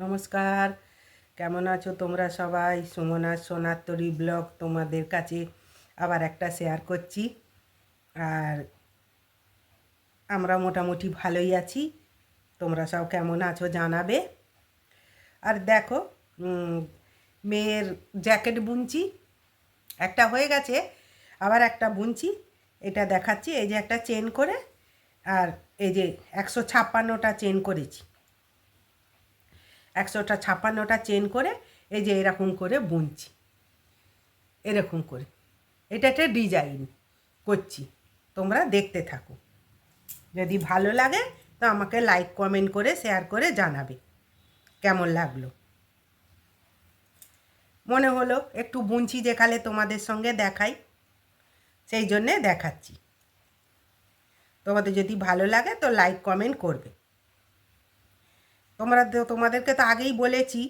নমস্কার, কেমন আছো তোমরা সবাই? সুমনা সোনাত্তরী ব্লগ তোমাদের কাছে আবার একটা শেয়ার করছি। আর আমরা মোটামুটি ভালোই আছি, তোমরা সব কেমন আছো জানাবে। আর দেখো, মেয়ের জ্যাকেট বুনছি, একটা হয়ে গেছে, আবার একটা বুনছি। এটা দেখাচ্ছি, এই যে একটা চেন করে, আর এই যে 156টা চেন করেছি, 156টা চেন করে এই যে এরকম করে বুনছি, এরকম করে। এটা একটা ডিজাইন করছি, তোমরা দেখতে থাকো। যদি ভালো লাগে তো আমাকে লাইক কমেন্ট করে শেয়ার করে জানাবে কেমন লাগলো। মনে হলো একটু বুনছি যেখানে তোমাদের সঙ্গে দেখাই, সেই জন্যে দেখাচ্ছি। তোমাদের যদি ভালো লাগে তো লাইক কমেন্ট করবে। তোমাদেরকে তো আগেই বলেছি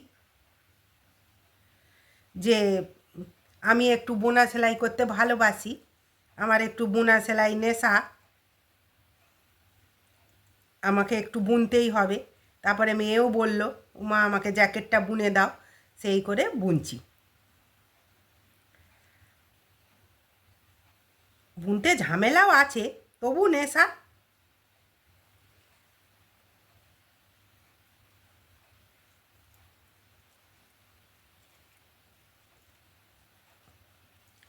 যে আমি একটু বোনা সেলাই করতে ভালোবাসি, আমার একটু বোনা সেলাই নেশা, আমাকে একটু বুনতেই হবে। তারপরে মেয়েও বলল, মা আমাকে জ্যাকেটটা বুনে দাও, সেই করে বুনছি। বুনতে ঝামেলাও আছে, তবু নেশা।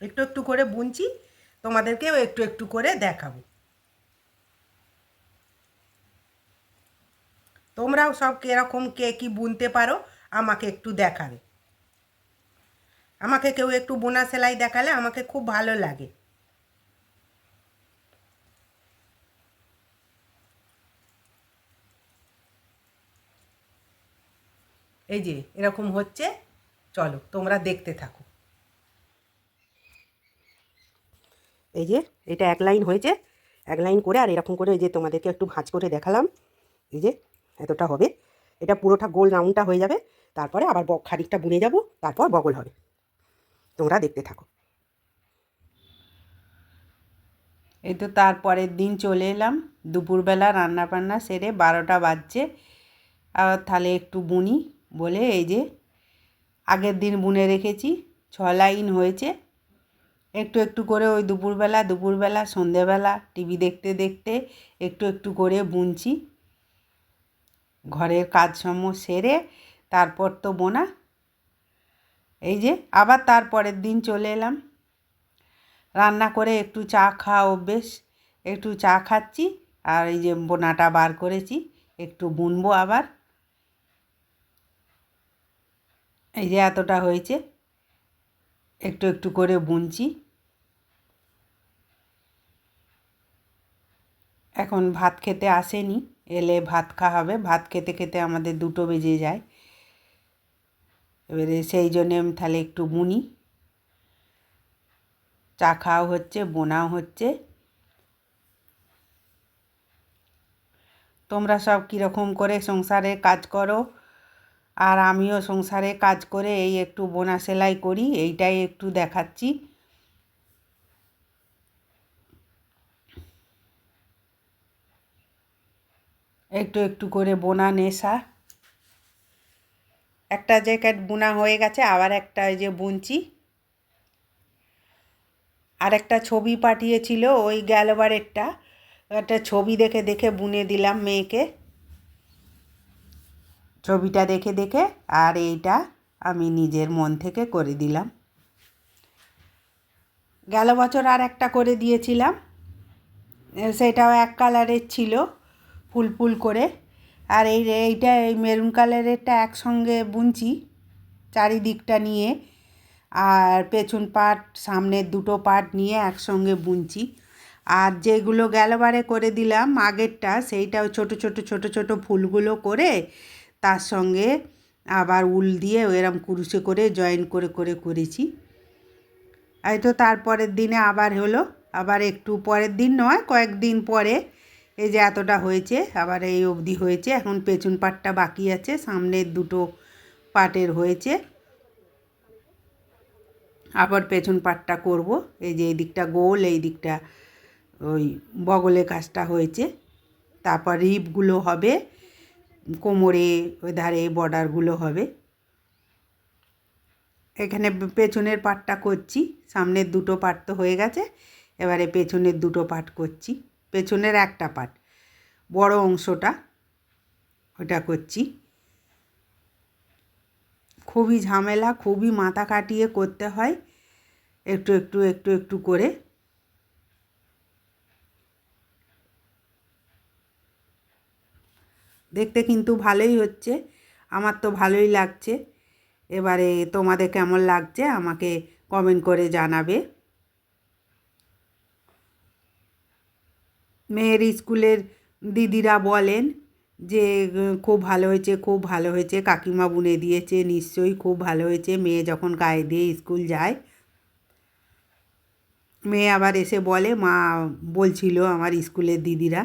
একটু একটু করে বুনছি, তোমাদেরকেও একটু একটু করে দেখাবো। তোমরাও সব কীরকম কে কী বুনতে পারো আমাকে একটু দেখাবে। আমাকে কেউ একটু বোনা সেলাই দেখালে আমাকে খুব ভালো লাগে। এই যে এরকম হচ্ছে, চলো তোমরা দেখতে থাকো। এই যে এটা এক লাইন হয়েছে, এক লাইন করে আর এরকম করে এই যে তোমাদেরকে একটু ভাঁজ করে দেখালাম। এই যে এতটা হবে, এটা পুরোটা গোল রাউন্ডটা হয়ে যাবে, তারপরে আবার খানিকটা বুনে যাব, তারপর বগল হবে। তোমরা দেখতে থাকো। এই তো তারপরের দিন চলে এলাম, দুপুরবেলা রান্না বান্না সেরে 12টা বাজছে। আর তাহলে একটু বুনি বলে এই যে আগের দিন বুনে রেখেছি, 6 লাইন হয়েছে। একটু একটু করে ওই দুপুরবেলা সন্ধেবেলা টিভি দেখতে দেখতে একটু একটু করে বুনছি। ঘরের কাজকর্ম সেরে তারপর তো বোনা। এই যে আবার তারপরের দিন চলে এলাম, রান্না করে একটু চা খাওয়া অভ্যেস, একটু চা খাচ্ছি। আর এই যে বোনাটা বার করেছি, একটু বুনবো আবার। এই যে এতটা হয়েছে, একটু একটু করে বুনছি। এখন ভাত খেতে আসেনি, এলে ভাত খাওয়া হবে। ভাত খেতে খেতে আমাদের 2টো বেজে যায়। এবারে সেই জন্যে আমি তাহলে একটু বুনি, চা খাওয়া হচ্ছে, বোনাও হচ্ছে। তোমরা সব কীরকম করে সংসারে কাজ করো, আর আমিও সংসারে কাজ করে এই একটু বোনা সেলাই করি, এইটাই একটু দেখাচ্ছি। একটু একটু করে বোনা নেশা। একটা জ্যাকেট বোনা হয়ে গেছে, আবার একটা এই যে বুনছি। আর একটা ছবি পাঠিয়েছিল ওই গেলবারেরটা, একটা ছবি দেখে দেখে বুনে দিলাম মেয়েকে, ছবিটা দেখে দেখে। আর এইটা আমি নিজের মন থেকে করে দিলাম। গেল বছর আর একটা করে দিয়েছিলাম, সেটাও এক কালারের ছিল, ফুল ফুল করে। আর এইটা এই মেরুন কালারেরটা একসঙ্গে বুনছি চারিদিকটা নিয়ে, আর পেছন পাট সামনের 2টো পাট নিয়ে একসঙ্গে বুনছি। আর যেগুলো গেলবারে করে দিলাম আগেরটা, সেইটাও ছোট ছোট ছোট ছোট ফুলগুলো করে তার সঙ্গে আবার উল দিয়ে এরম কুরুশে করে জয়েন করে করে করেছি। এই তো তারপরের দিনে আবার হলো, আবার একটু পরের দিন নয় কয়েকদিন পরে এই যে এতটা হয়েছে, আবার এই অবধি হয়েছে। এখন পেছন পাটটা বাকি আছে, সামনের 2টো পাটের হয়েছে, আবার পেছন পাটটা করব। এই যে এই দিকটা গোল, এই দিকটা ওই বগলে কাজটা হয়েছে, তারপর রিপগুলো হবে। কোমরে ওই ধারে বর্ডারগুলো হবে। এখানে পেছনের পাটটা করছি, সামনের দুটো পাট তো হয়ে গেছে, এবারে পেছনের দুটো পাট করছি। পেছনের একটা পাট, বড় অংশটা ওটা করছি। খুবই ঝামেলা, খুবই মাথা কাটিয়ে করতে হয়, একটু একটু একটু একটু করে। দেখতে কিন্তু ভালোই হচ্ছে, আমার তো ভালোই লাগছে। এবারে তোমাদের কেমন লাগছে আমাকে কমেন্ট করে জানাবে। মেয়ের স্কুলের দিদিরা বলেন যে খুব ভালো হয়েছে, খুব ভালো হয়েছে, কাকিমা বুনে দিয়েছে, নিশ্চয়ই খুব ভালো হয়েছে। মেয়ে যখন গায়ে দিয়ে স্কুল যায়, মেয়ে আবার এসে বলে মা বলছিল আমার স্কুলের দিদিরা।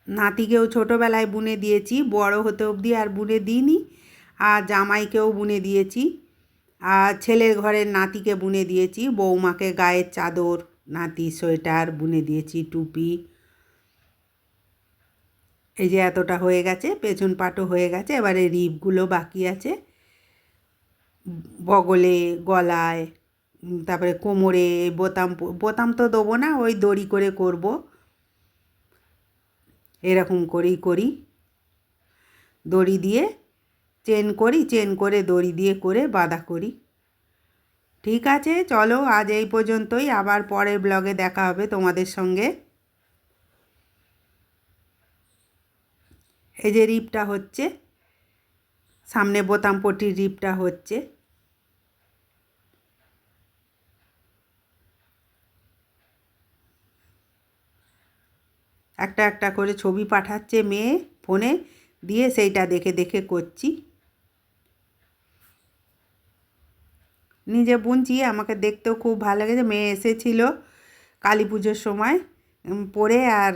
নাতিকেও ছোটোবেলায় বুনে দিয়েছি, বড় হতে অবধি আর বুনে দিইনি। আর জামাইকেও বুনে দিয়েছি, আর ছেলের ঘরের নাতিকে বুনে দিয়েছি, বৌমাকে গায়ের চাদর, নাতি সোয়েটার বুনে দিয়েছি, টুপি। এই যে এতটা হয়ে গেছে, পেছন পাটও হয়ে গেছে, এবারে রিপগুলো বাকি আছে, বগলে, গলায়, তারপরে কোমরে বোতাম। বোতাম তো দেবো না, ওই দড়ি করে করব, এরকম করেই করি। দড়ি দিয়ে চেন করি, চেন করে দড়ি দিয়ে করে বাঁধা করি। ঠিক আছে, চলো আজ এই পর্যন্তই, আবার পরের ব্লগে দেখা হবে তোমাদের সঙ্গে। এই যে রিপটা হচ্ছে, সামনে বোতাম পট্টির রিপটা হচ্ছে। একটা একটা করে ছবি পাঠাচ্ছে মেয়ে ফোনে, দিয়ে সেইটা দেখে দেখে করছি। নিজে বুনছি, আমাকে দেখতেও খুব ভালো লেগেছে। মেয়ে এসেছিল কালী পুজোর সময়, পরে আর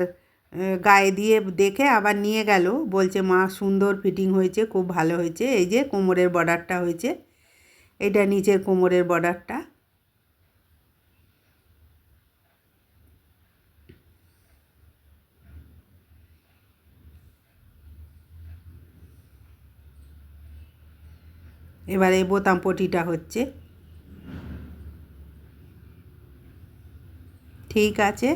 গায়ে দিয়ে দেখে আবার নিয়ে গেল, বলছে মা সুন্দর ফিটিং হয়েছে, খুব ভালো হয়েছে। এই যে কোমরের বর্ডারটা হয়েছে, এটা নিচের কোমরের বর্ডারটা। এবারে বোতাম পটিটা হচ্ছে। ঠিক আছে।